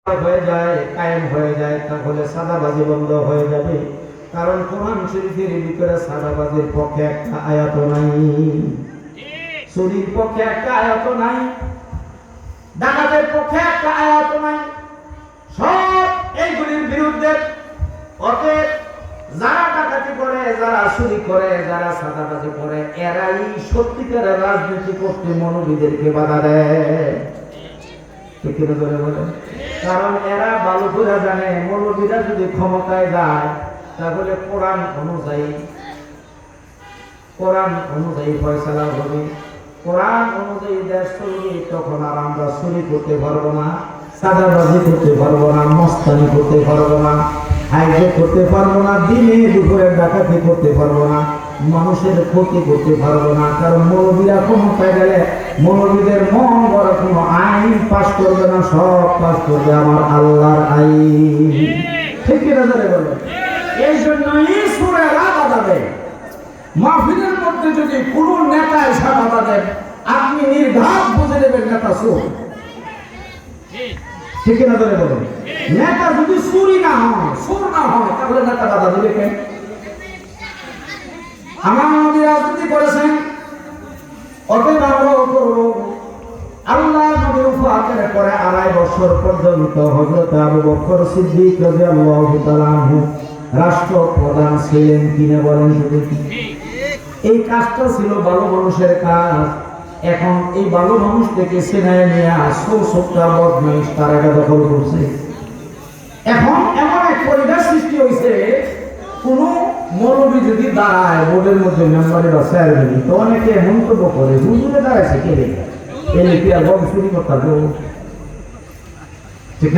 হয়ে যায়, কায়েম হয়ে যায়, তাহলে সাদাবাজি বন্ধ হয়ে যাবে। কারণ কোরআন শরীফের ভিতরে সাদাবাজির পক্ষে একটা আয়াত নাই, চুরির পক্ষে একটা আয়াত নাই, ডাকাতের পক্ষে একটা আয়াত নাই, সব এইগুলির বিরুদ্ধে। অতএব যারা ডাকাতি করে, যারা চুরি করে, যারা সাদাবাজি করে, এরাই সত্যিকারের রাজনীতি করতে মৌলবীদেরকে বাধা দেয়। ঠিক কিনা ধরে বলে? কারণ এরা ভালো করে জানে মৌলবীরা যদি ক্ষমতায় যায় তাহলে কোরআন অনুযায়ী ফয়সালা হবে, কোরআন অনুযায়ী দেশ চলবে। তখন আর আমরা চুরি করতে পারবো না, সাদাবাজি করতে পারবো না, মস্তানি করতে পারবো না, হাইজে করতে পারবো না, দিনে দুপুরে ডাকাতি করতে পারবো না, মানুষের ক্ষতি করতে পারবো না। কারণ মৌলবীরা ক্ষমতায় গেলে মৌলবীদের মন বড় কোনো আইন পাশ করবে না, সব পাশ করবে আমার আল্লাহর আইন। ঠিক কিনা বলে? এই জন্যই সুরেরা বাধা দেয়। মাহফিলের মধ্যে যদি কোনো নেতা এসে বাধা দেন, আপনি নির্ঘাত বুঝে নেবেন নেতা চোর। ঠিক কিনা বলে? নেতা যদি চুরি না হয়, সুর না হয়, তাহলে নেতা বাধা দেবে কেন? আমার নবী রাজনীতি করেছেন, অতএব আমরাও করব। আল্লাহ নবীর ওফাতের পরে 2.5 বছর পর্যন্ত হযরত আবু বকর সিদ্দিক রাদিয়াল্লাহু তাআলা আনহু রাষ্ট্রপ্রধান ছিলেন। কিনা বলেন? এই কাজটা ছিল ভালো মানুষের কাজ। এখন এই ভালো মানুষ থেকে সেনায় নিয়ে ছোটটা বদমাইশ তারা দখল করছে। এখন এমন এক পরিবেশ সৃষ্টি হয়েছে, কোন মৌলবী যদি দাঁড়ায় বোর্ডের মধ্যে মেম্বারে বা চেয়ারম্যান, তো অনেকে মন্তব্য করে হুজুরে দাঁড়াইছে কে, এলে কি আর বম চুরি করতে হবে? ঠিক না?